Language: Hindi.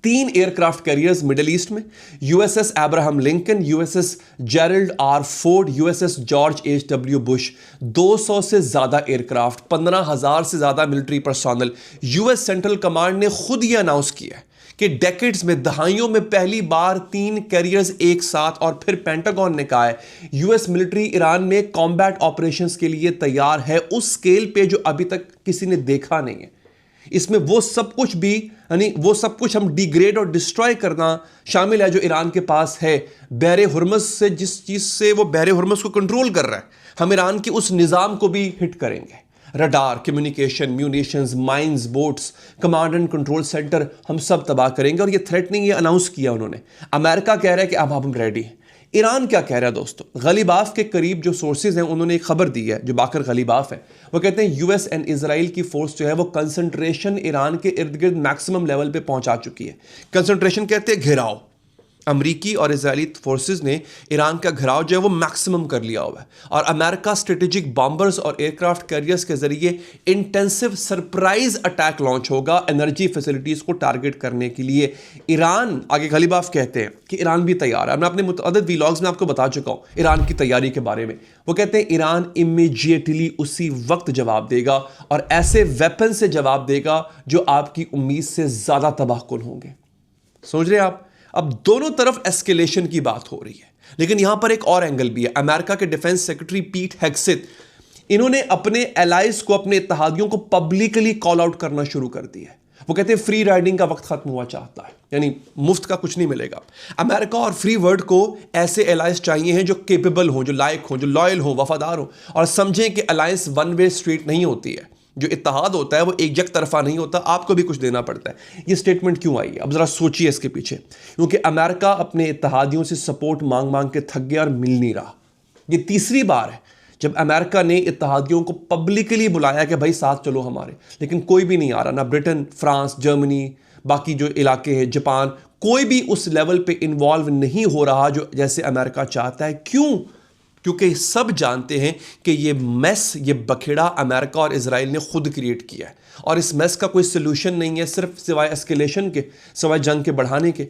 3 एयरक्राफ्ट कैरियर्स मिडिल ईस्ट में, USS Abraham Lincoln, USS Gerald R Ford, USS George H W. Bush, 200 से ज्यादा एयरक्राफ्ट, 15,000 से ज्यादा military personnel. US Central Command ने खुद यह अनाउंस किया कि डेकेड्स में, दहाइयों में पहली बार 3 कैरियर्स एक साथ। और फिर पेंटागन ने कहा है यूएस मिलिट्री ईरान में कॉम्बैट ऑपरेशंस के लिए तैयार है उस स्केल पे जो अभी तक किसी ने देखा नहीं है। इसमें वो सब कुछ भी, यानी वो सब कुछ हम डिग्रेड और डिस्ट्रॉय करना शामिल है जो ईरान के पास है। बहरे हुर्मुज़ से, जिस चीज से वो बहरे हुर्मुज़ को कंट्रोल कर रहा है, हम ईरान के उस निजाम को भी हिट करेंगे। Radar, communication, munitions, mines, boats, command and control centre, हम सब तबाह करेंगे। और ये थ्रेटनिंग, ये अनाउंस किया उन्होंने। अमेरिका कह रहा है कि अब हम रेडी हैं। ईरान क्या कह रहा है दोस्तों? गलीबाफ के करीब जो सोर्सेज हैं उन्होंने एक खबर दी है, जो बाकर गलीबाफ है, वो कहते हैं यूएस एंड इजराइल की फोर्स जो है वो कंसंट्रेशन ईरान के इर्द गिर्द मैक्सिमम लेवल पे पहुंचा चुकी है। कंसंट्रेशन कहते हैं घेराव। अमरीकी और इजरायली फोर्सेस ने ईरान का घेराव जो है वो मैक्सिमम कर लिया हुआ है। और अमेरिका स्ट्रेटेजिक बॉम्बर्स और एयरक्राफ्ट कैरियर्स के जरिए इंटेंसिव सरप्राइज अटैक लॉन्च होगा एनर्जी फैसिलिटीज को टारगेट करने के लिए। ईरान, आगे गलीबाफ कहते हैं कि ईरान भी तैयार है। मैं अपने मुतअद्दिद व्लॉग्स में आपको बता चुका हूं ईरान की तैयारी के बारे में। वो कहते हैं ईरान इमीडिएटली उसी वक्त जवाब देगा और ऐसे वेपन से जवाब देगा जो आपकी उम्मीद से ज्यादा तबाहकुन होंगे। समझ रहे हैं आप? अब दोनों तरफ एस्केलेशन की बात हो रही है, लेकिन यहां पर एक और एंगल भी है। अमेरिका के डिफेंस सेक्रेटरी पीट हेग्सेथ, इन्होंने अपने एलाइज को, अपने इत्तेहादियों को पब्लिकली कॉल आउट करना शुरू कर दिया है। वो कहते हैं फ्री राइडिंग का वक्त खत्म हुआ चाहता है, यानी मुफ्त का कुछ नहीं मिलेगा। अमेरिका और फ्री वर्ल्ड को ऐसे एलाइज चाहिए हैं जो केपेबल हों, जो लायक हों, जो लॉयल हों, वफादार हों, और समझें कि अलायंस वन वे स्ट्रीट नहीं होती है। जो इत्तेहाद होता है वो एक जग तरफा नहीं होता, आपको भी कुछ देना पड़ता है। ये स्टेटमेंट क्यों आई है? अब जरा सोचिए इसके पीछे। क्योंकि अमेरिका अपने इत्तेहादियों से सपोर्ट मांग मांग के थक गया और मिल नहीं रहा। ये तीसरी बार है जब अमेरिका ने इत्तेहादियों को पब्लिकली बुलाया कि भाई साथ चलो हमारे, लेकिन कोई भी नहीं आ रहा। ना ब्रिटेन, फ्रांस, जर्मनी, बाकी जो इलाके हैं, जापान, कोई भी उस लेवल पे इन्वॉल्व नहीं हो रहा जो जैसे अमेरिका चाहता है। क्यों? क्योंकि सब जानते हैं कि ये मेस, ये बखेड़ा अमेरिका और इजराइल ने खुद क्रिएट किया है और इस मेस का कोई सोल्यूशन नहीं है, सिर्फ सिवाय एस्केलेशन के, सिवाय जंग के बढ़ाने के।